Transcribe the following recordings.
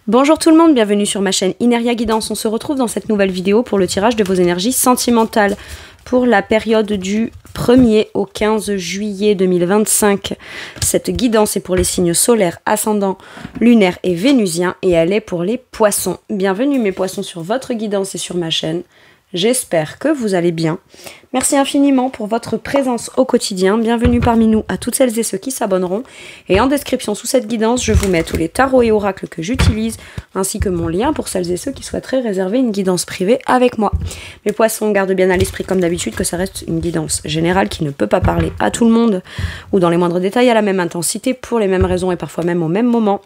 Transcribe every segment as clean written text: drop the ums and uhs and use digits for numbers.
Bonjour tout le monde, bienvenue sur ma chaîne Ineria Guidance. On se retrouve dans cette nouvelle vidéo pour le tirage de vos énergies sentimentales pour la période du 1er au 15 juillet 2025. Cette guidance est pour les signes solaires, ascendants, lunaires et vénusiens et elle est pour les poissons. Bienvenue mes poissons sur votre guidance et sur ma chaîne. J'espère que vous allez bien. Merci infiniment pour votre présence au quotidien. Bienvenue parmi nous à toutes celles et ceux qui s'abonneront. Et en description sous cette guidance, je vous mets tous les tarots et oracles que j'utilise, ainsi que mon lien pour celles et ceux qui souhaiteraient réserver une guidance privée avec moi. Mes poissons, gardent bien à l'esprit comme d'habitude que ça reste une guidance générale qui ne peut pas parler à tout le monde, ou dans les moindres détails à la même intensité, pour les mêmes raisons et parfois même au même moment.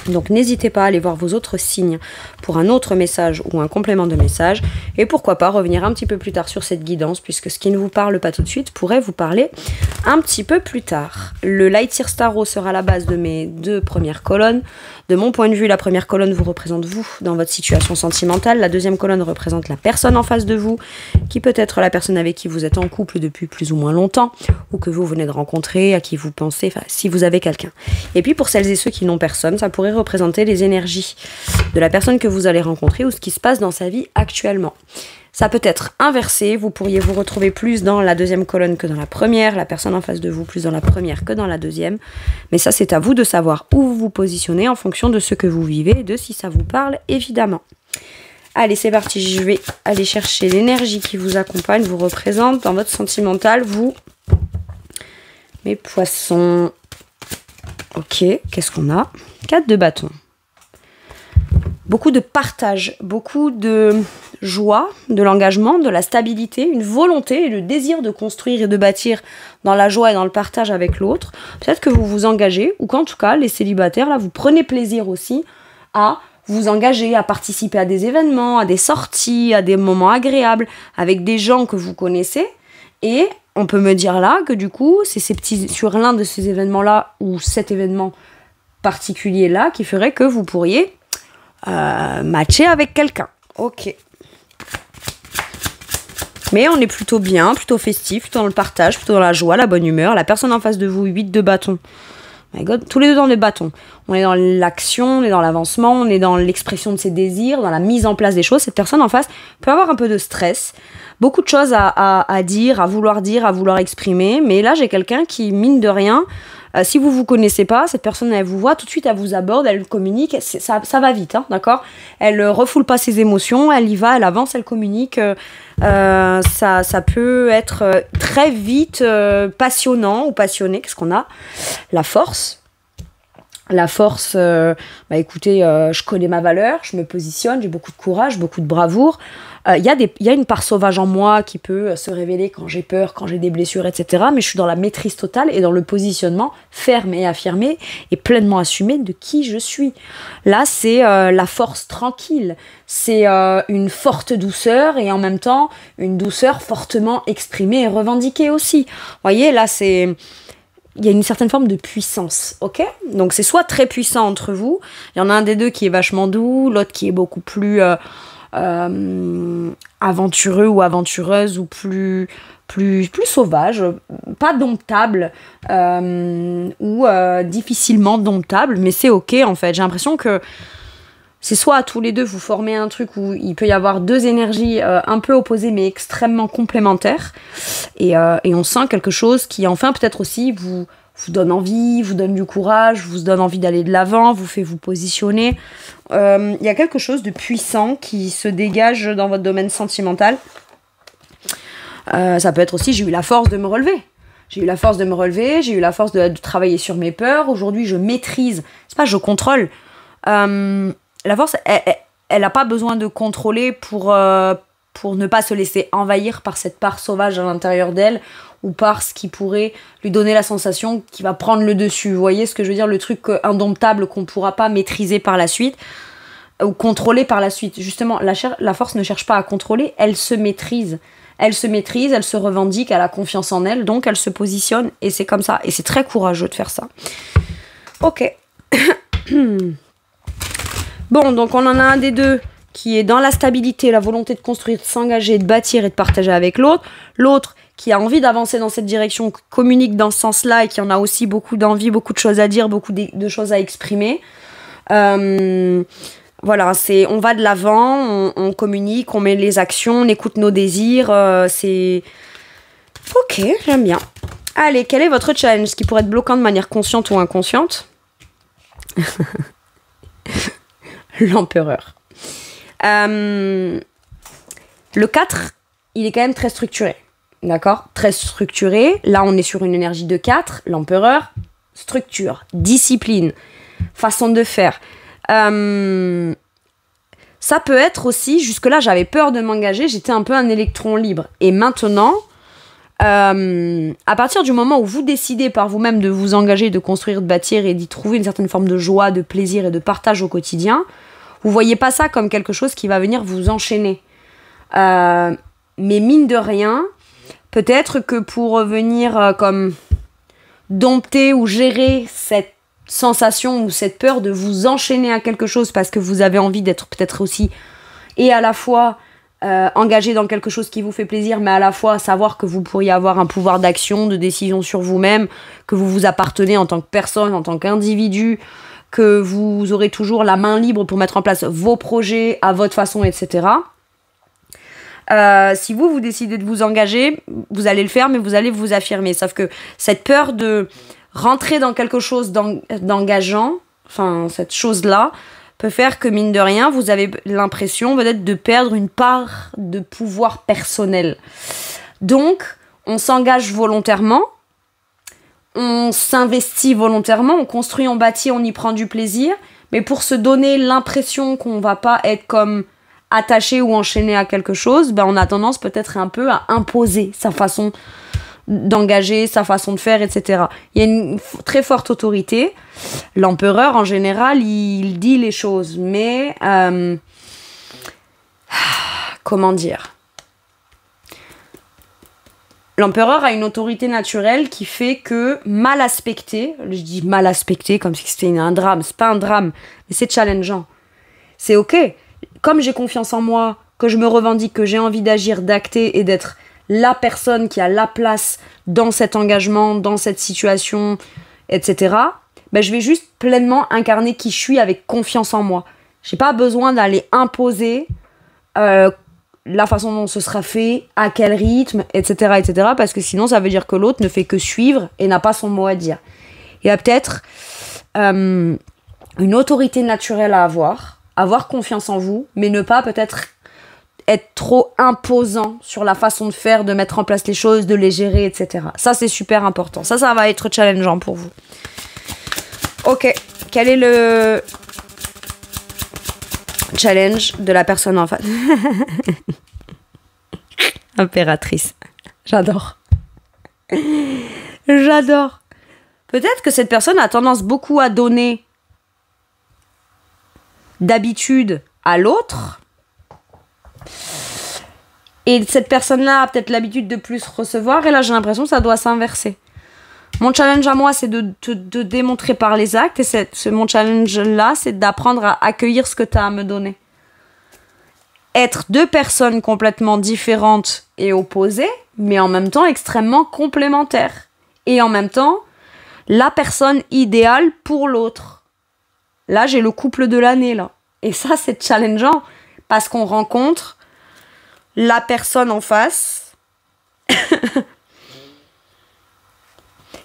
Donc n'hésitez pas à aller voir vos autres signes pour un autre message ou un complément de message. Et pourquoi pas revenir un petit peu plus tard sur cette guidance, puisque ce qui ne vous parle pas tout de suite pourrait vous parler un petit peu plus tard. Le Light Year Tarot sera la base de mes deux premières colonnes. De mon point de vue, la première colonne vous représente vous dans votre situation sentimentale. La deuxième colonne représente la personne en face de vous, qui peut être la personne avec qui vous êtes en couple depuis plus ou moins longtemps, ou que vous venez de rencontrer, à qui vous pensez, enfin si vous avez quelqu'un. Et puis pour celles et ceux qui n'ont personne, ça pourrait représenter les énergies de la personne que vous allez rencontrer ou ce qui se passe dans sa vie actuellement. Ça peut être inversé, vous pourriez vous retrouver plus dans la deuxième colonne que dans la première, la personne en face de vous plus dans la première que dans la deuxième. Mais ça, c'est à vous de savoir où vous vous positionnez en fonction de ce que vous vivez et de si ça vous parle, évidemment. Allez, c'est parti, je vais aller chercher l'énergie qui vous accompagne, vous représente dans votre sentimental, vous, mes poissons. Ok, qu'est-ce qu'on a? 4 de bâton. Beaucoup de partage, beaucoup de joie, de l'engagement, de la stabilité, une volonté et le désir de construire et de bâtir dans la joie et dans le partage avec l'autre. Peut-être que vous vous engagez ou qu'en tout cas, les célibataires, là, vous prenez plaisir aussi à vous engager, à participer à des événements, à des sorties, à des moments agréables avec des gens que vous connaissez. Et on peut me dire là que du coup, c'est sur l'un de ces événements-là ou cet événement particulier-là qui ferait que vous pourriez matcher avec quelqu'un. Ok. Mais on est plutôt bien, plutôt festif, plutôt dans le partage, plutôt dans la joie, la bonne humeur. La personne en face de vous, 8 de bâton. My God, tous les deux dans les bâtons. On est dans l'action, on est dans l'avancement, on est dans l'expression de ses désirs, dans la mise en place des choses. Cette personne en face peut avoir un peu de stress, beaucoup de choses à dire, à vouloir exprimer. Mais là, j'ai quelqu'un qui, mine de rien, si vous vous connaissez pas, cette personne, elle vous voit, tout de suite, elle vous aborde, elle communique, ça va vite, hein, d'accord? Elle refoule pas ses émotions, elle y va, elle avance, elle communique. Ça peut être très vite passionnant ou passionné. Qu'est-ce qu'on a? La force. La force, bah écoutez, je connais ma valeur, je me positionne, j'ai beaucoup de courage, beaucoup de bravoure. Il y a une part sauvage en moi qui peut se révéler quand j'ai peur, quand j'ai des blessures, etc. Mais je suis dans la maîtrise totale et dans le positionnement ferme et affirmé et pleinement assumé de qui je suis. Là, c'est la force tranquille. C'est une forte douceur et en même temps, une douceur fortement exprimée et revendiquée aussi. Vous voyez, là, c'est... Il y a une certaine forme de puissance, ok? Donc c'est soit très puissant entre vous, il y en a un des deux qui est vachement doux, l'autre qui est beaucoup plus aventureux ou aventureuse ou plus sauvage, pas domptable ou difficilement domptable, mais c'est ok en fait. J'ai l'impression que c'est soit à tous les deux vous formez un truc où il peut y avoir deux énergies un peu opposées mais extrêmement complémentaires et on sent quelque chose qui enfin peut-être aussi vous donne envie, vous donne du courage, vous donne envie d'aller de l'avant, vous fait vous positionner. Il y a quelque chose de puissant qui se dégage dans votre domaine sentimental. Ça peut être aussi j'ai eu la force de me relever. J'ai eu la force de me relever, j'ai eu la force de travailler sur mes peurs. Aujourd'hui je maîtrise, c'est pas je contrôle. La force, elle n'a pas besoin de contrôler pour ne pas se laisser envahir par cette part sauvage à l'intérieur d'elle ou par ce qui pourrait lui donner la sensation qu'il va prendre le dessus. Vous voyez ce que je veux dire? Le truc indomptable qu'on ne pourra pas maîtriser par la suite ou contrôler par la suite. Justement, la force ne cherche pas à contrôler, elle se maîtrise. Elle se maîtrise, elle se revendique, elle a confiance en elle, donc elle se positionne et c'est comme ça. Et c'est très courageux de faire ça. Ok. Bon, donc on en a un des deux qui est dans la stabilité, la volonté de construire, de s'engager, de bâtir et de partager avec l'autre. L'autre qui a envie d'avancer dans cette direction, communique dans ce sens-là et qui en a aussi beaucoup d'envie, beaucoup de choses à dire, beaucoup de choses à exprimer. Voilà, on va de l'avant, on communique, on met les actions, on écoute nos désirs. C'est... Ok, j'aime bien. Allez, quel est votre challenge qui pourrait être bloquant de manière consciente ou inconsciente? L'empereur. Le 4, il est quand même très structuré. D'accord? Très structuré. Là, on est sur une énergie de 4. L'empereur, structure, discipline, façon de faire. Ça peut être aussi, jusque-là, j'avais peur de m'engager, j'étais un peu un électron libre. Et maintenant, à partir du moment où vous décidez par vous-même de vous engager, de construire, de bâtir et d'y trouver une certaine forme de joie, de plaisir et de partage au quotidien, vous voyez pas ça comme quelque chose qui va venir vous enchaîner. Mais mine de rien, peut-être que pour venir comme dompter ou gérer cette sensation ou cette peur de vous enchaîner à quelque chose parce que vous avez envie d'être peut-être aussi et à la fois engagé dans quelque chose qui vous fait plaisir, mais à la fois savoir que vous pourriez avoir un pouvoir d'action, de décision sur vous-même, que vous vous appartenez en tant que personne, en tant qu'individu, que vous aurez toujours la main libre pour mettre en place vos projets à votre façon, etc. Si vous décidez de vous engager, vous allez le faire, mais vous allez vous affirmer. Sauf que cette peur de rentrer dans quelque chose d'engageant, enfin cette chose-là, peut faire que mine de rien, vous avez l'impression peut-être de perdre une part de pouvoir personnel. Donc, on s'engage volontairement, on s'investit volontairement, on construit, on bâtit, on y prend du plaisir, mais pour se donner l'impression qu'on va pas être comme attaché ou enchaîné à quelque chose, ben on a tendance peut-être un peu à imposer sa façon d'engager, sa façon de faire, etc. Il y a une très forte autorité. L'empereur, en général, il dit les choses, mais comment dire? L'empereur a une autorité naturelle qui fait que mal aspecté, je dis mal aspecté comme si c'était un drame, c'est pas un drame, mais c'est challengeant. C'est ok. Comme j'ai confiance en moi, que je me revendique, que j'ai envie d'agir, d'acter et d'être la personne qui a la place dans cet engagement, dans cette situation, etc., ben je vais juste pleinement incarner qui je suis avec confiance en moi. J'ai pas besoin d'aller imposer la façon dont ce sera fait, à quel rythme, etc., etc., parce que sinon ça veut dire que l'autre ne fait que suivre et n'a pas son mot à dire. Il y a peut-être une autorité naturelle à avoir confiance en vous, mais ne pas peut-être être trop imposant sur la façon de faire, de mettre en place les choses, de les gérer, etc. Ça, c'est super important. Ça va être challengeant pour vous. Ok, quel est le challenge de la personne en face? Impératrice. J'adore. J'adore. Peut-être que cette personne a tendance beaucoup à donner d'habitude à l'autre. Et cette personne-là a peut-être l'habitude de plus recevoir. Et là, j'ai l'impression que ça doit s'inverser. Mon challenge à moi, c'est de démontrer par les actes. Et mon challenge-là, c'est d'apprendre à accueillir ce que tu as à me donner. Être deux personnes complètement différentes et opposées, mais en même temps extrêmement complémentaires. Et en même temps, la personne idéale pour l'autre. Là, j'ai le couple de l'année, là. Et ça, c'est challengeant. Parce qu'on rencontre la personne en face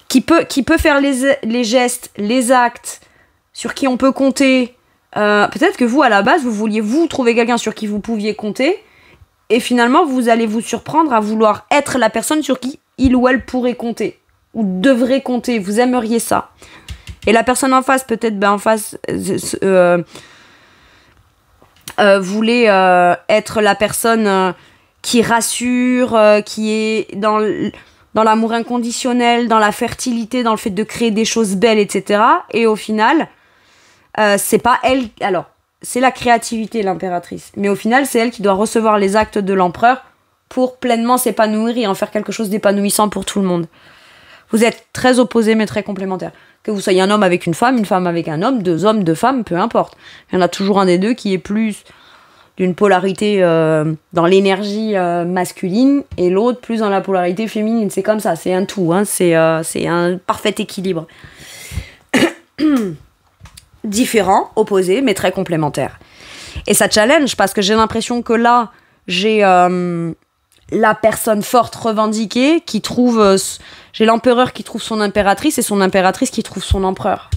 qui peut faire les gestes, les actes, sur qui on peut compter. Peut-être que vous, à la base, vous vouliez trouver quelqu'un sur qui vous pouviez compter, et finalement, vous allez vous surprendre à vouloir être la personne sur qui il ou elle pourrait compter, ou devrait compter. Vous aimeriez ça. Et la personne en face, peut-être, voulait être la personne qui rassure, qui est dans l'amour inconditionnel, dans la fertilité, dans le fait de créer des choses belles, etc. Et au final, c'est pas elle... Alors, c'est la créativité, l'impératrice. Mais au final, c'est elle qui doit recevoir les actes de l'empereur pour pleinement s'épanouir et en faire quelque chose d'épanouissant pour tout le monde. Vous êtes très opposés, mais très complémentaires. Que vous soyez un homme avec une femme avec un homme, deux hommes, deux femmes, peu importe. Il y en a toujours un des deux qui est plus d'une polarité dans l'énergie masculine et l'autre plus dans la polarité féminine. C'est comme ça, c'est un tout, hein. C'est un parfait équilibre. différents, opposés, mais très complémentaires. Et ça challenge parce que j'ai l'impression que là, j'ai la personne forte revendiquée qui trouve... j'ai l'empereur qui trouve son impératrice et son impératrice qui trouve son empereur.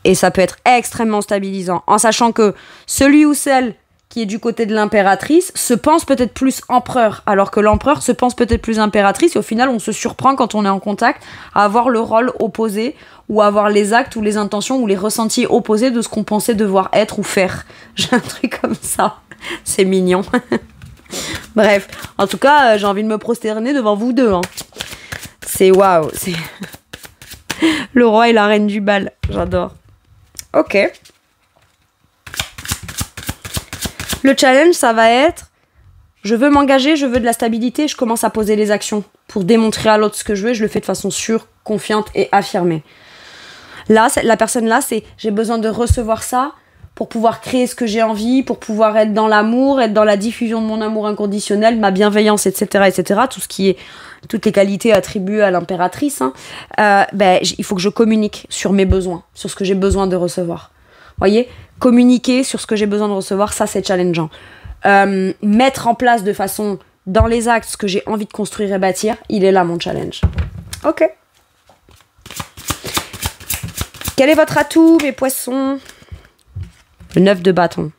Et ça peut être extrêmement stabilisant, en sachant que celui ou celle qui est du côté de l'impératrice se pense peut-être plus empereur, alors que l'empereur se pense peut-être plus impératrice, et au final, on se surprend quand on est en contact à avoir le rôle opposé, ou à avoir les actes ou les intentions ou les ressentis opposés de ce qu'on pensait devoir être ou faire. J'ai un truc comme ça. C'est mignon. Bref, en tout cas, j'ai envie de me prosterner devant vous deux. Hein. C'est waouh. C'est le roi et la reine du bal. J'adore. Ok. Le challenge, ça va être, je veux m'engager, je veux de la stabilité, je commence à poser les actions pour démontrer à l'autre ce que je veux, je le fais de façon sûre, confiante et affirmée. Là, la personne là, c'est, j'ai besoin de recevoir ça pour pouvoir créer ce que j'ai envie, pour pouvoir être dans l'amour, être dans la diffusion de mon amour inconditionnel, ma bienveillance, etc., etc., tout ce qui est, toutes les qualités attribuées à l'impératrice, hein, il faut que je communique sur mes besoins, sur ce que j'ai besoin de recevoir. Voyez, communiquer sur ce que j'ai besoin de recevoir, ça c'est challengeant. Mettre en place de façon, dans les actes, ce que j'ai envie de construire et bâtir, il est là mon challenge. Ok. Quel est votre atout, mes poissons? Le 9 de bâton.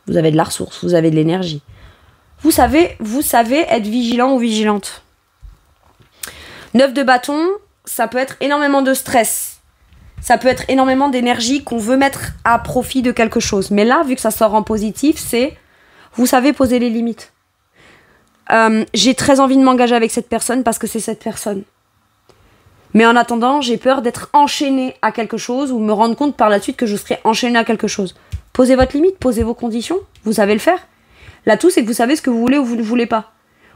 Vous avez de la ressource, vous avez de l'énergie. Vous savez être vigilant ou vigilante. 9 de bâton, ça peut être énormément de stress. Ça peut être énormément d'énergie qu'on veut mettre à profit de quelque chose. Mais là, vu que ça sort en positif, c'est... Vous savez poser les limites. J'ai très envie de m'engager avec cette personne parce que c'est cette personne. Mais en attendant, j'ai peur d'être enchaînée à quelque chose ou me rendre compte par la suite que je serai enchaînée à quelque chose. Posez votre limite, posez vos conditions. Vous savez le faire. L'atout, c'est que vous savez ce que vous voulez ou vous ne voulez pas.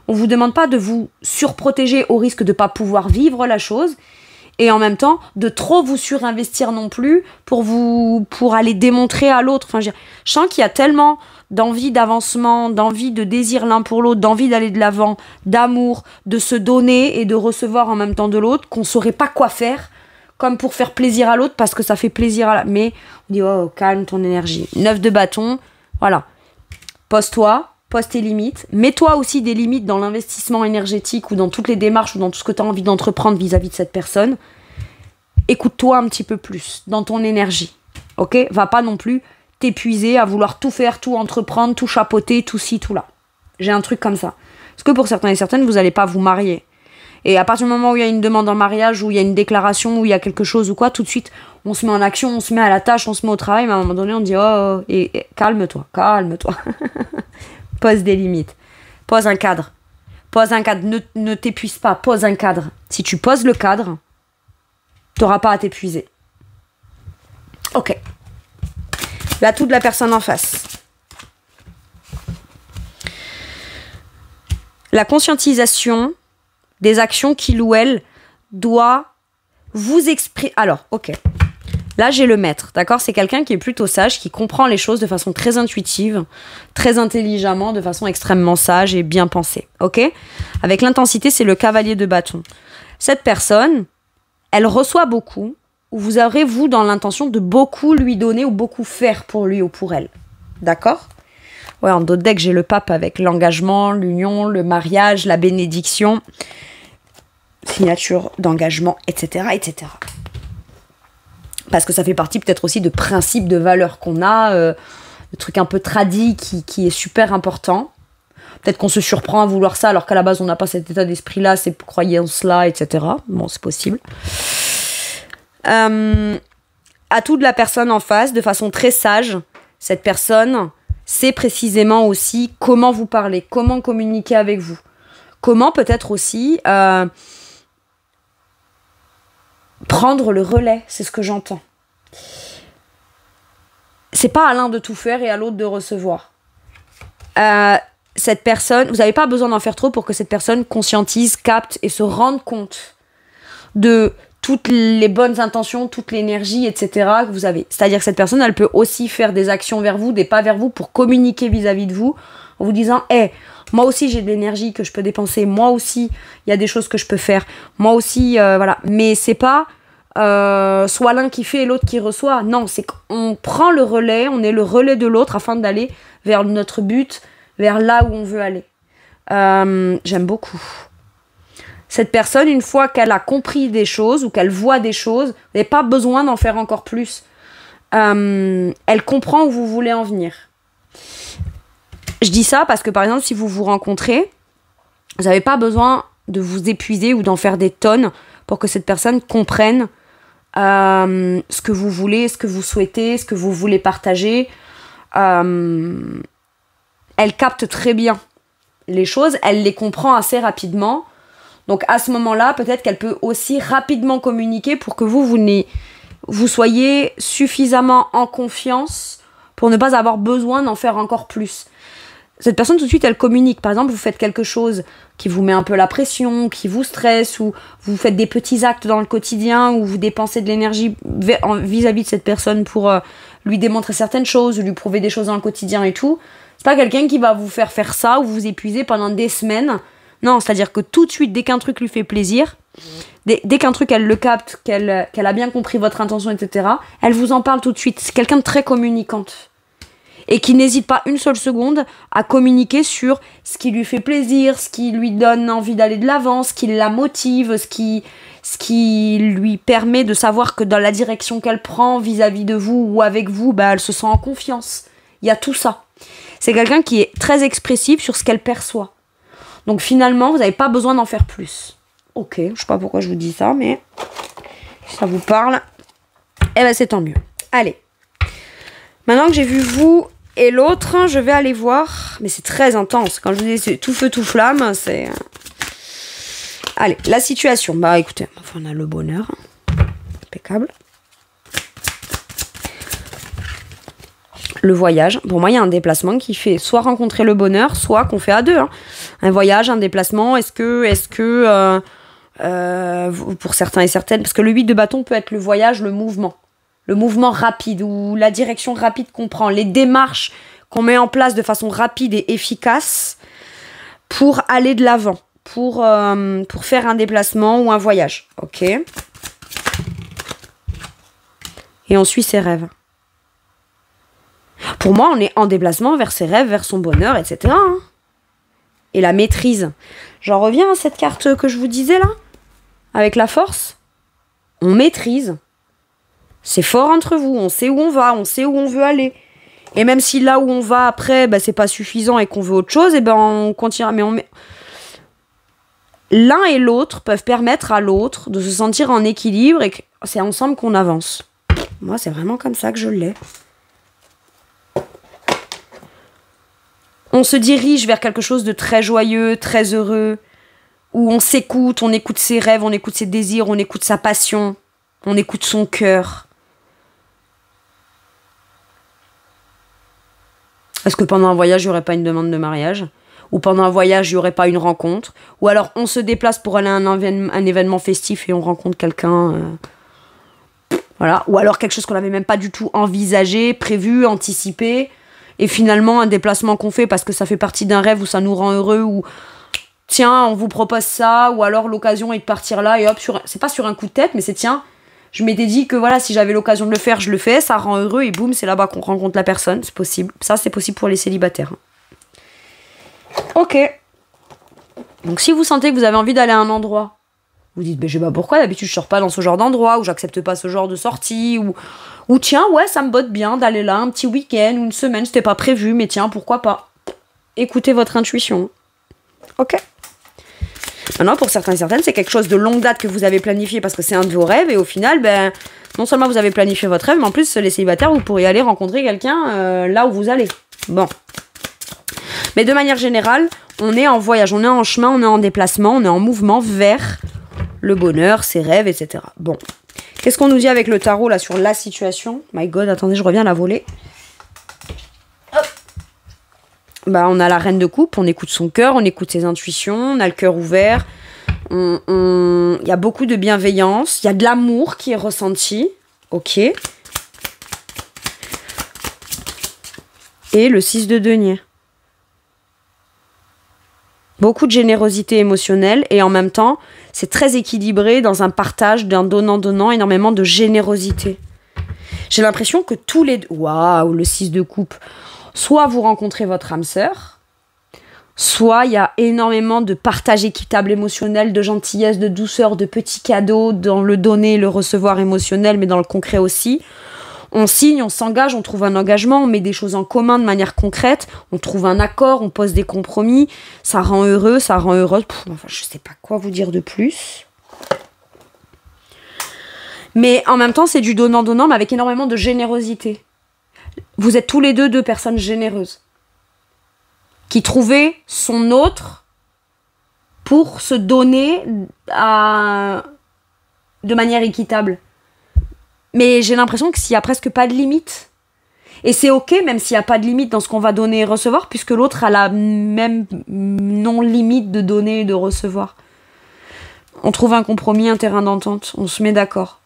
On ne vous demande pas de vous surprotéger au risque de ne pas pouvoir vivre la chose. Et en même temps, de trop vous surinvestir non plus pour aller démontrer à l'autre. Enfin, je sens qu'il y a tellement d'envie d'avancement, d'envie de désir l'un pour l'autre, d'envie d'aller de l'avant, d'amour, de se donner et de recevoir en même temps de l'autre, qu'on ne saurait pas quoi faire, comme pour faire plaisir à l'autre, parce que ça fait plaisir à mais on dit, oh, calme ton énergie. 9 de bâton, voilà. Pose-toi, pose tes limites. Mets-toi aussi des limites dans l'investissement énergétique ou dans toutes les démarches ou dans tout ce que tu as envie d'entreprendre vis-à-vis de cette personne. Écoute-toi un petit peu plus dans ton énergie. Ok ? Va pas non plus t'épuiser à vouloir tout faire, tout entreprendre, tout chapeauter, tout ci, tout là. J'ai un truc comme ça. Parce que pour certains et certaines, vous n'allez pas vous marier. Et à partir du moment où il y a une demande en mariage, où il y a une déclaration, où il y a quelque chose ou quoi, tout de suite, on se met en action, on se met à la tâche, on se met au travail, mais à un moment donné, on dit « Oh, et calme-toi, calme-toi. » Pose des limites. Pose un cadre. Pose un cadre. Ne t'épuise pas. Pose un cadre. Si tu poses le cadre, t'auras pas à t'épuiser. Ok. L'atout de la personne en face. La conscientisation des actions qu'il ou elle doit vous exprimer. Alors, ok. Là, j'ai le maître, d'accord ? C'est quelqu'un qui est plutôt sage, qui comprend les choses de façon très intuitive, très intelligemment, de façon extrêmement sage et bien pensée, ok ? Avec l'intensité, c'est le cavalier de bâton. Cette personne, elle reçoit beaucoup, ou vous aurez, vous, dans l'intention de beaucoup lui donner ou beaucoup faire pour lui ou pour elle, d'accord ? Ouais, en d'autres decks, j'ai le pape avec l'engagement, l'union, le mariage, la bénédiction, signature d'engagement, etc., etc. Parce que ça fait partie peut-être aussi de principes, de valeurs qu'on a, de trucs un peu tradis qui est super important. Peut-être qu'on se surprend à vouloir ça alors qu'à la base on n'a pas cet état d'esprit-là, ces croyances-là, etc. Bon, c'est possible. Atout de la personne en face, de façon très sage, cette personne sait précisément aussi comment vous parler, comment communiquer avec vous. Comment peut-être aussi prendre le relais, c'est ce que j'entends. C'est pas à l'un de tout faire et à l'autre de recevoir. Cette personne, vous n'avez pas besoin d'en faire trop pour que cette personne conscientise, capte et se rende compte de toutes les bonnes intentions, toute l'énergie, etc. que vous avez. C'est-à-dire que cette personne, elle peut aussi faire des actions vers vous, des pas vers vous pour communiquer vis-à-vis de vous en vous disant « Hey, moi aussi j'ai de l'énergie que je peux dépenser, moi aussi il y a des choses que je peux faire, moi aussi voilà ». Mais c'est pas soit l'un qui fait et l'autre qui reçoit. Non, c'est qu'on prend le relais, on est le relais de l'autre afin d'aller vers notre but, vers là où on veut aller. J'aime beaucoup. Cette personne, une fois qu'elle a compris des choses ou qu'elle voit des choses, vous n'avez pas besoin d'en faire encore plus. Elle comprend où vous voulez en venir. Je dis ça parce que, par exemple, si vous vous rencontrez, vous n'avez pas besoin de vous épuiser ou d'en faire des tonnes pour que cette personne comprenne ce que vous voulez, ce que vous souhaitez, ce que vous voulez partager. Elle capte très bien les choses, elle les comprend assez rapidement. Donc à ce moment-là, peut-être qu'elle peut aussi rapidement communiquer pour que vous soyez suffisamment en confiance pour ne pas avoir besoin d'en faire encore plus. Cette personne, tout de suite, elle communique. Par exemple, vous faites quelque chose qui vous met un peu la pression, qui vous stresse, ou vous faites des petits actes dans le quotidien, où vous dépensez de l'énergie vis-à-vis de cette personne pour lui démontrer certaines choses, ou lui prouver des choses dans le quotidien et tout. C'est pas quelqu'un qui va vous faire ça, ou vous épuiser pendant des semaines. Non, c'est-à-dire que tout de suite, dès qu'un truc lui fait plaisir, dès qu'un truc, elle le capte, qu'elle a bien compris votre intention, etc., elle vous en parle tout de suite. C'est quelqu'un de très communicante. Et qui n'hésite pas une seule seconde à communiquer sur ce qui lui fait plaisir, ce qui lui donne envie d'aller de l'avant, ce qui la motive, ce qui lui permet de savoir que dans la direction qu'elle prend vis-à-vis de vous ou avec vous, elle se sent en confiance. Il y a tout ça. C'est quelqu'un qui est très expressif sur ce qu'elle perçoit. Donc finalement, vous n'avez pas besoin d'en faire plus. Ok, je sais pas pourquoi je vous dis ça, mais si ça vous parle, c'est tant mieux. Allez. Maintenant que j'ai vu vous et l'autre, je vais aller voir. Mais c'est très intense. Quand je vous dis c'est tout feu, tout flamme, c'est... Allez, la situation. Écoutez, on a le bonheur. Impeccable. Le voyage. Pour moi, il y a un déplacement qui fait soit rencontrer le bonheur, soit qu'on fait à deux. Un voyage, un déplacement. Est-ce que pour certains et certaines, parce que le 8 de bâton peut être le voyage, le mouvement rapide ou la direction rapide qu'on prend, les démarches qu'on met en place de façon rapide et efficace pour aller de l'avant, pour faire un déplacement ou un voyage. Ok. Et on suit ses rêves. Pour moi, on est en déplacement vers ses rêves, vers son bonheur, etc. Et la maîtrise. J'en reviens à cette carte que je vous disais là, avec la force. On maîtrise. C'est fort entre vous, on sait où on va, on sait où on veut aller. Et même si là où on va après, c'est pas suffisant et qu'on veut autre chose, on continuera. Mais l'un et l'autre peuvent permettre à l'autre de se sentir en équilibre et que c'est ensemble qu'on avance. Moi, c'est vraiment comme ça que je l'ai. On se dirige vers quelque chose de très joyeux, très heureux, où on s'écoute, on écoute ses rêves, on écoute ses désirs, on écoute sa passion, on écoute son cœur. Est-ce que pendant un voyage, il n'y aurait pas une demande de mariage ? Ou pendant un voyage, il n'y aurait pas une rencontre ? Ou alors, on se déplace pour aller à un événement festif et on rencontre quelqu'un... Voilà. Ou alors quelque chose qu'on n'avait même pas du tout envisagé, prévu, anticipé. Et finalement, un déplacement qu'on fait parce que ça fait partie d'un rêve où ça nous rend heureux, ou tiens, on vous propose ça, ou alors l'occasion est de partir là, et hop, c'est pas sur un coup de tête, mais c'est tiens... Je m'étais dit que voilà, si j'avais l'occasion de le faire, je le fais, ça rend heureux et boum, c'est là-bas qu'on rencontre la personne. C'est possible. Ça, c'est possible pour les célibataires. Ok. Donc si vous sentez que vous avez envie d'aller à un endroit, vous dites, je sais pas pourquoi, d'habitude je sors pas dans ce genre d'endroit, ou j'accepte pas ce genre de sortie, ou tiens, ouais, ça me botte bien d'aller là un petit week-end ou une semaine, c'était pas prévu, mais tiens, pourquoi pas. Écoutez votre intuition. Ok. Maintenant, pour certains et certaines, c'est quelque chose de longue date que vous avez planifié parce que c'est un de vos rêves, et au final, non seulement vous avez planifié votre rêve, mais en plus, les célibataires, vous pourriez aller rencontrer quelqu'un là où vous allez. Bon. Mais de manière générale, on est en voyage, on est en chemin, on est en déplacement, on est en mouvement vers le bonheur, ses rêves, etc. Bon. Qu'est-ce qu'on nous dit avec le tarot là sur la situation ? My God, attendez, je reviens à la volée. On a la reine de coupe, on écoute son cœur, on écoute ses intuitions, on a le cœur ouvert, il y a beaucoup de bienveillance, il y a de l'amour qui est ressenti, ok. Et le 6 de denier. Beaucoup de générosité émotionnelle et en même temps, c'est très équilibré dans un partage d'un donnant-donnant, énormément de générosité. J'ai l'impression que tous les deux... Waouh, le 6 de coupe. Soit vous rencontrez votre âme sœur, soit il y a énormément de partage équitable émotionnel, de gentillesse, de douceur, de petits cadeaux, dans le donner, le recevoir émotionnel, mais dans le concret aussi. On signe, on s'engage, on trouve un engagement, on met des choses en commun de manière concrète, on trouve un accord, on pose des compromis, ça rend heureux, ça rend heureuse. Enfin, je sais pas quoi vous dire de plus. Mais en même temps, c'est du donnant-donnant, mais avec énormément de générosité. Vous êtes tous les deux personnes généreuses qui trouvaient son autre pour se donner de manière équitable. Mais j'ai l'impression qu'il n'y a presque pas de limite. Et c'est ok, même s'il n'y a pas de limite dans ce qu'on va donner et recevoir, puisque l'autre a la même non-limite de donner et de recevoir. On trouve un compromis, un terrain d'entente, on se met d'accord.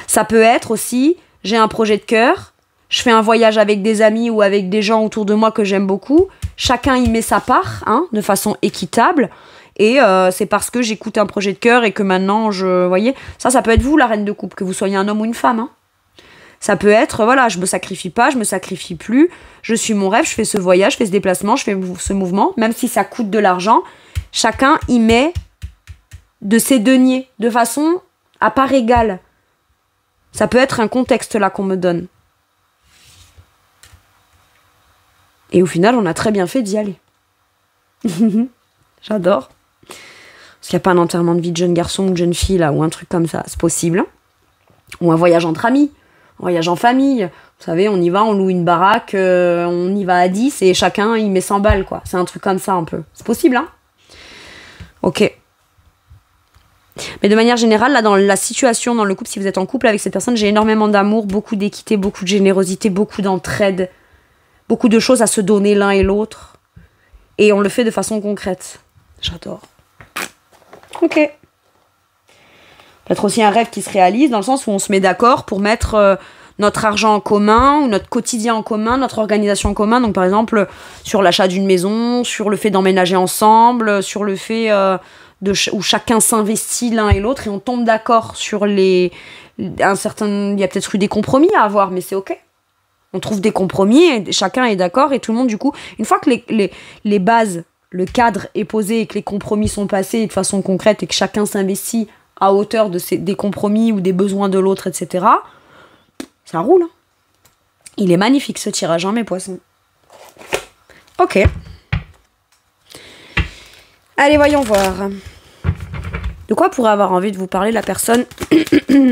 Ça peut être aussi, j'ai un projet de cœur, je fais un voyage avec des amis ou avec des gens autour de moi que j'aime beaucoup, chacun y met sa part, hein, de façon équitable, et c'est parce que j'écoute un projet de cœur et que maintenant, voyez, ça peut être vous, la reine de coupe, que vous soyez un homme ou une femme, hein. Ça peut être, voilà, je me sacrifie pas, je me sacrifie plus, je suis mon rêve, je fais ce voyage, je fais ce déplacement, je fais ce mouvement, même si ça coûte de l'argent, chacun y met de ses deniers, de façon à part égale. Ça peut être un contexte là qu'on me donne. Et au final, on a très bien fait d'y aller. J'adore. Parce qu'il n'y a pas un enterrement de vie de jeune garçon ou de jeune fille, là, ou un truc comme ça, c'est possible. Hein. Ou un voyage entre amis, un voyage en famille. Vous savez, on y va, on loue une baraque, on y va à 10 et chacun, il met 100 balles, quoi. C'est un truc comme ça, un peu. C'est possible, hein. Ok. Mais de manière générale, là, dans la situation, dans le couple, si vous êtes en couple avec cette personne, j'ai énormément d'amour, beaucoup d'équité, beaucoup de générosité, beaucoup d'entraide, beaucoup de choses à se donner l'un et l'autre. Et on le fait de façon concrète. J'adore. Ok. Peut-être aussi un rêve qui se réalise, dans le sens où on se met d'accord pour mettre notre argent en commun, ou notre quotidien en commun, notre organisation en commun. Donc par exemple, sur l'achat d'une maison, sur le fait d'emménager ensemble, sur le fait... où chacun s'investit l'un et l'autre et on tombe d'accord sur il y a peut-être eu des compromis à avoir, mais c'est ok. On trouve des compromis et chacun est d'accord et tout le monde, du coup, une fois que les bases, le cadre est posé et que les compromis sont passés de façon concrète et que chacun s'investit à hauteur des compromis ou des besoins de l'autre, etc., ça roule. Il est magnifique ce tirage, hein, mes poissons. Ok. Allez, voyons voir. De quoi pourrait avoir envie de vous parler la personne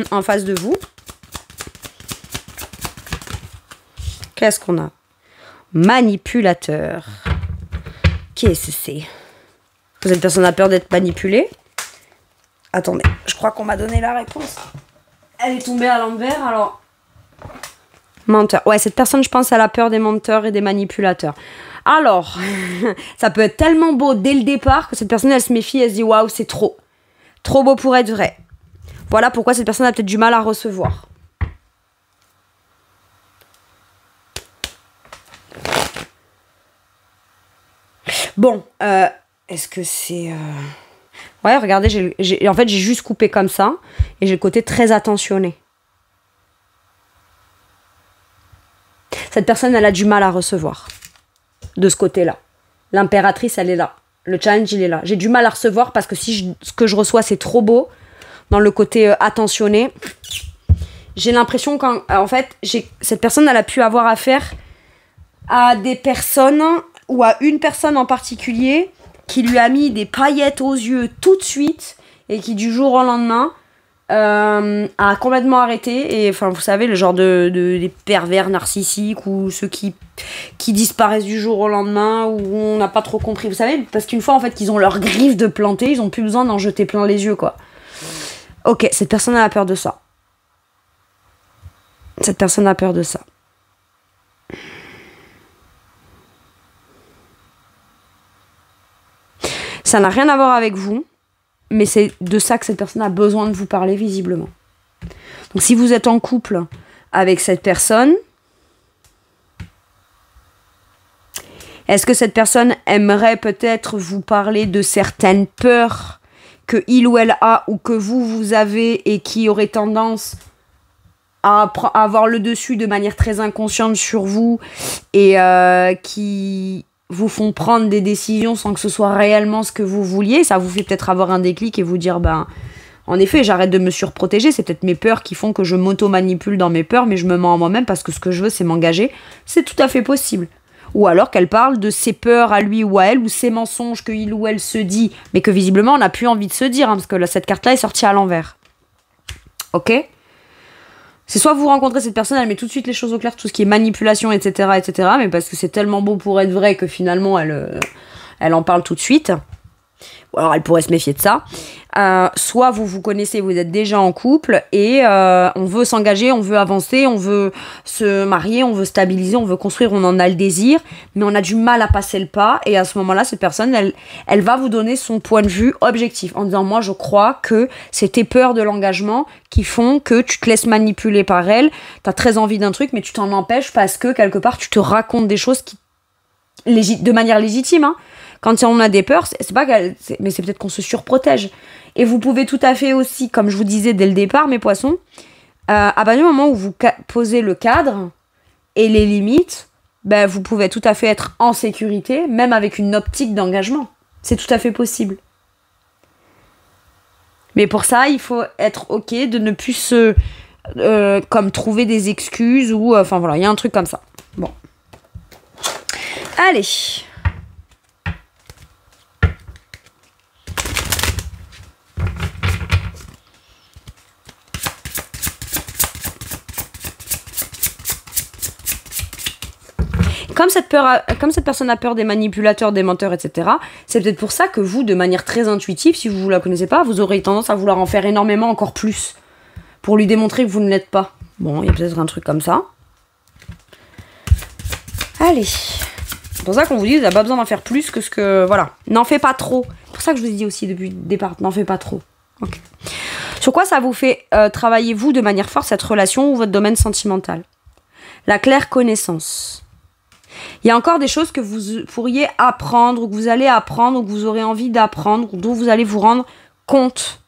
en face de vous? Qu'est-ce qu'on a? Manipulateur. Qu'est-ce que c'est? Cette personne a peur d'être manipulée? Attendez, je crois qu'on m'a donné la réponse. Elle est tombée à l'envers, alors... Menteur. Ouais, cette personne, je pense, elle a peur des menteurs et des manipulateurs. Alors, ça peut être tellement beau dès le départ que cette personne, elle se méfie, elle se dit « Waouh, c'est trop. Trop beau pour être vrai. » Voilà pourquoi cette personne a peut-être du mal à recevoir. Bon, est-ce que c'est... Ouais, regardez, en fait, j'ai juste coupé comme ça et j'ai le côté très attentionné. Cette personne, elle a du mal à recevoir de ce côté-là. L'impératrice, elle est là. Le challenge, il est là. J'ai du mal à recevoir parce que si ce que je reçois, c'est trop beau, dans le côté attentionné, j'ai l'impression qu'en fait, cette personne, elle a pu avoir affaire à des personnes ou à une personne en particulier qui lui a mis des paillettes aux yeux tout de suite et qui, du jour au lendemain, a complètement arrêté. Et enfin, vous savez, le genre des pervers narcissiques ou ceux qui disparaissent du jour au lendemain, où on n'a pas trop compris, vous savez, parce qu'une fois en fait qu'ils ont leur griffe de planter, ils ont plus besoin d'en jeter plein les yeux, quoi. Ok, cette personne a peur de ça. Cette personne a peur de ça. Ça n'a rien à voir avec vous, mais c'est de ça que cette personne a besoin de vous parler, visiblement. Donc si vous êtes en couple avec cette personne, Est-ce que cette personne aimerait peut-être vous parler de certaines peurs que il ou elle a ou que vous avez et qui auraient tendance à avoir le dessus de manière très inconsciente sur vous et qui vous font prendre des décisions sans que ce soit réellement ce que vous vouliez? Ça vous fait peut-être avoir un déclic et vous dire, ben, en effet, j'arrête de me surprotéger, c'est peut-être mes peurs qui font que je m'auto-manipule dans mes peurs, mais je me mens à moi-même parce que ce que je veux, c'est m'engager. C'est tout à fait possible. Ou alors qu'elle parle de ses peurs à lui ou à elle, ou ses mensonges que il ou elle se dit, mais que visiblement on n'a plus envie de se dire, hein, parce que là, cette carte-là est sortie à l'envers. Ok ? C'est soit vous rencontrez cette personne, elle met tout de suite les choses au clair, tout ce qui est manipulation, etc., mais parce que c'est tellement beau pour être vrai que finalement elle en parle tout de suite. Ou alors elle pourrait se méfier de ça. Soit vous connaissez, vous êtes déjà en couple et on veut s'engager, on veut avancer, on veut se marier, on veut stabiliser, on veut construire, on en a le désir, mais on a du mal à passer le pas. Et à ce moment-là, cette personne, elle va vous donner son point de vue objectif en disant, moi je crois que c'est tes peurs de l'engagement qui font que tu te laisses manipuler par elle, t'as très envie d'un truc, mais tu t'en empêches parce que quelque part tu te racontes des choses de manière légitime, hein. Quand on a des peurs, c'est pas mais c'est peut-être qu'on se surprotège. Et vous pouvez tout à fait aussi, comme je vous disais dès le départ, mes poissons, à partir du moment où vous posez le cadre et les limites, ben, vous pouvez tout à fait être en sécurité, même avec une optique d'engagement. C'est tout à fait possible. Mais pour ça, il faut être ok de ne plus se... comme trouver des excuses ou... Enfin voilà, il y a un truc comme ça. Bon. Allez. Comme cette personne a peur des manipulateurs, des menteurs, etc., c'est peut-être pour ça que vous, de manière très intuitive, si vous ne la connaissez pas, vous aurez tendance à vouloir en faire énormément, encore plus, pour lui démontrer que vous ne l'êtes pas. Bon, il y a peut-être un truc comme ça. Allez. C'est pour ça qu'on vous dit, vous n'avez pas besoin d'en faire plus que ce que... Voilà. N'en fais pas trop. C'est pour ça que je vous ai dit aussi depuis le départ, n'en fais pas trop. Ok. Sur quoi ça vous fait travailler, vous, de manière forte, cette relation ou votre domaine sentimental? La claire connaissance. Il y a encore des choses que vous pourriez apprendre, ou que vous allez apprendre, ou que vous aurez envie d'apprendre, ou dont vous allez vous rendre compte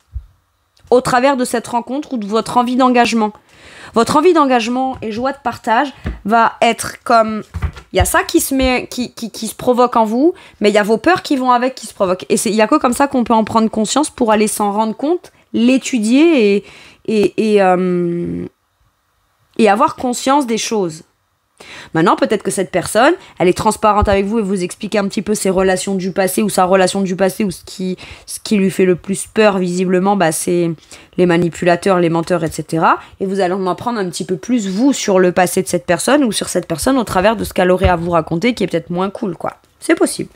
au travers de cette rencontre ou de votre envie d'engagement. Votre envie d'engagement et joie de partage va être comme... Il y a ça qui se provoque en vous, mais il y a vos peurs qui vont avec, qui se provoquent. Et il n'y a que comme ça qu'on peut en prendre conscience pour aller s'en rendre compte, l'étudier et avoir conscience des choses. Maintenant, peut-être que cette personne, elle est transparente avec vous et vous explique un petit peu ses relations du passé ou sa relation du passé ou ce qui lui fait le plus peur, visiblement, bah, c'est les manipulateurs, les menteurs, etc. Et vous allez en apprendre un petit peu plus, vous, sur le passé de cette personne ou sur cette personne au travers de ce qu'elle aurait à vous raconter qui est peut-être moins cool, quoi. C'est possible.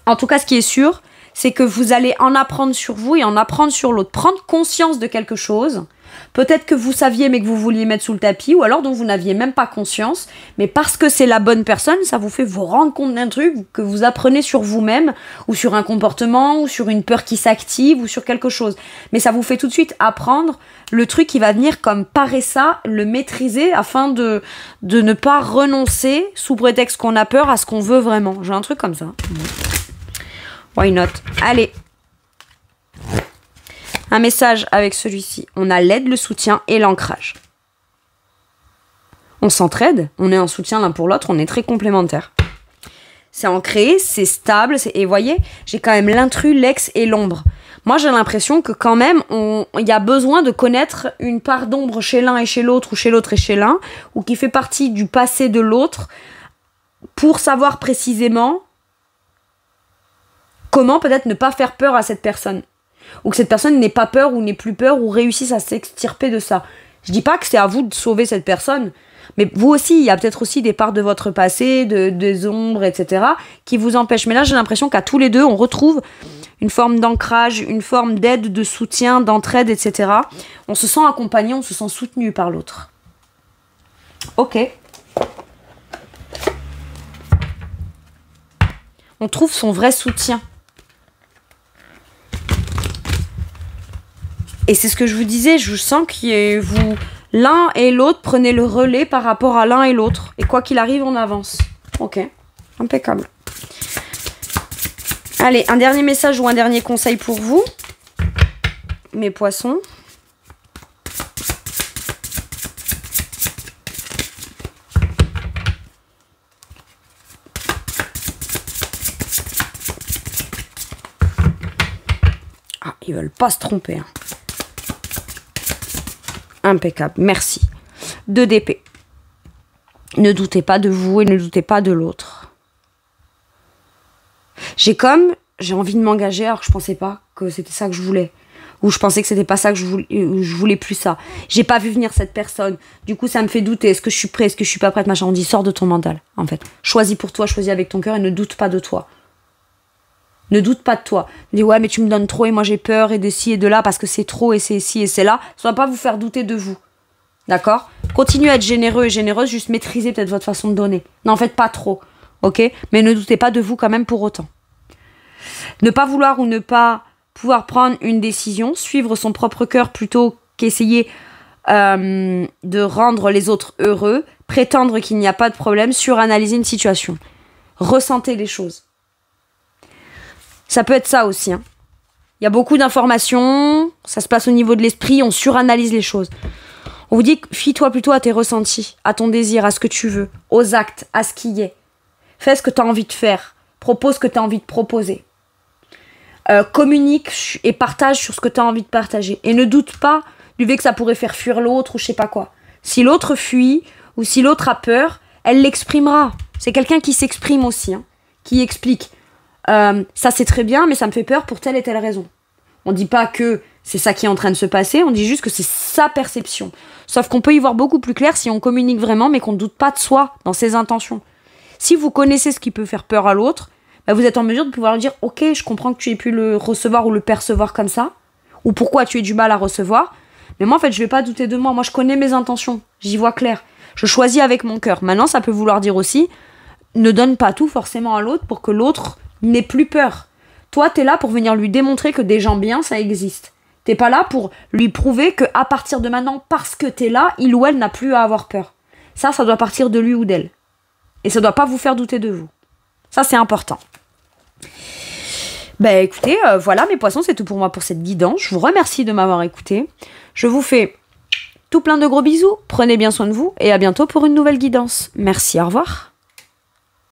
En tout cas, ce qui est sûr, c'est que vous allez en apprendre sur vous et en apprendre sur l'autre. Prendre conscience de quelque chose... Peut-être que vous saviez mais que vous vouliez mettre sous le tapis ou alors dont vous n'aviez même pas conscience, mais parce que c'est la bonne personne, ça vous fait vous rendre compte d'un truc que vous apprenez sur vous-même ou sur un comportement ou sur une peur qui s'active ou sur quelque chose. Mais ça vous fait tout de suite apprendre le truc qui va venir comme parer ça, le maîtriser afin de ne pas renoncer sous prétexte qu'on a peur à ce qu'on veut vraiment. J'ai un truc comme ça. Why not? Allez. Un message avec celui-ci. On a l'aide, le soutien et l'ancrage. On s'entraide, on est en soutien l'un pour l'autre, on est très complémentaires. C'est ancré, c'est stable, et vous voyez, j'ai quand même l'intrus, l'ex et l'ombre. Moi, j'ai l'impression que quand même, il y a besoin de connaître une part d'ombre chez l'un et chez l'autre, ou chez l'autre et chez l'un, ou qui fait partie du passé de l'autre, pour savoir précisément comment peut-être ne pas faire peur à cette personne. Ou que cette personne n'ait pas peur ou n'ait plus peur ou réussisse à s'extirper de ça. Je dis pas que c'est à vous de sauver cette personne, mais vous aussi, il y a peut-être aussi des parts de votre passé, des ombres, etc., qui vous empêchent. Mais là, j'ai l'impression qu'à tous les deux, on retrouve une forme d'ancrage, une forme d'aide, de soutien, d'entraide, etc. On se sent accompagné, on se sent soutenu par l'autre. Ok. On trouve son vrai soutien. Et c'est ce que je vous disais, je sens que vous, l'un et l'autre, prenez le relais par rapport à l'un et l'autre. Et quoi qu'il arrive, on avance. Ok. Impeccable. Allez, un dernier message ou un dernier conseil pour vous, mes poissons. Ah, ils veulent pas se tromper. Hein. Impeccable, merci. 2 d'épée. Ne doutez pas de vous et ne doutez pas de l'autre. J'ai envie de m'engager alors que je pensais pas que c'était ça que je voulais. Ou je pensais que c'était pas ça que je voulais plus ça. J'ai pas vu venir cette personne. Du coup, ça me fait douter. Est-ce que je suis prête? Est-ce que je suis pas prête? Machin. On dit, sors de ton mental, en fait. Choisis pour toi, choisis avec ton cœur et ne doute pas de toi. Ne doute pas de toi. Dis, ouais, mais tu me donnes trop et moi j'ai peur et de ci et de là parce que c'est trop et c'est ci et c'est là. Ça va pas vous faire douter de vous. D'accord? Continuez à être généreux et généreuse, juste maîtrisez peut-être votre façon de donner. N'en faites pas trop. Ok? Mais ne doutez pas de vous quand même pour autant. Ne pas vouloir ou ne pas pouvoir prendre une décision, suivre son propre cœur plutôt qu'essayer de rendre les autres heureux, prétendre qu'il n'y a pas de problème, suranalyser une situation. Ressentez les choses. Ça peut être ça aussi. Hein. Il y a beaucoup d'informations, ça se passe au niveau de l'esprit, on suranalyse les choses. On vous dit, fie-toi plutôt à tes ressentis, à ton désir, à ce que tu veux, aux actes, à ce qui est. Fais ce que tu as envie de faire, propose ce que tu as envie de proposer. Communique et partage sur ce que tu as envie de partager. Et ne doute pas du fait que ça pourrait faire fuir l'autre ou je sais pas quoi. Si l'autre fuit ou si l'autre a peur, elle l'exprimera. C'est quelqu'un qui s'exprime aussi, hein, qui explique. Ça c'est très bien, mais ça me fait peur pour telle et telle raison. On dit pas que c'est ça qui est en train de se passer, on dit juste que c'est sa perception. Sauf qu'on peut y voir beaucoup plus clair si on communique vraiment, mais qu'on ne doute pas de soi dans ses intentions. Si vous connaissez ce qui peut faire peur à l'autre, bah vous êtes en mesure de pouvoir lui dire « Ok, je comprends que tu aies pu le recevoir ou le percevoir comme ça, ou pourquoi tu aies du mal à recevoir, mais moi en fait je vais pas douter de moi, moi je connais mes intentions, j'y vois clair, je choisis avec mon cœur. » Maintenant ça peut vouloir dire aussi, ne donne pas tout forcément à l'autre pour que l'autre n'aie plus peur. Toi t'es là pour venir lui démontrer que des gens bien ça existe. T'es pas là pour lui prouver que à partir de maintenant, parce que t'es là, il ou elle n'a plus à avoir peur. Ça doit partir de lui ou d'elle. Et ça doit pas vous faire douter de vous. Ça c'est important. Ben écoutez, voilà mes poissons, c'est tout pour moi pour cette guidance. Je vous remercie de m'avoir écouté. Je vous fais tout plein de gros bisous. Prenez bien soin de vous et à bientôt pour une nouvelle guidance. Merci, au revoir.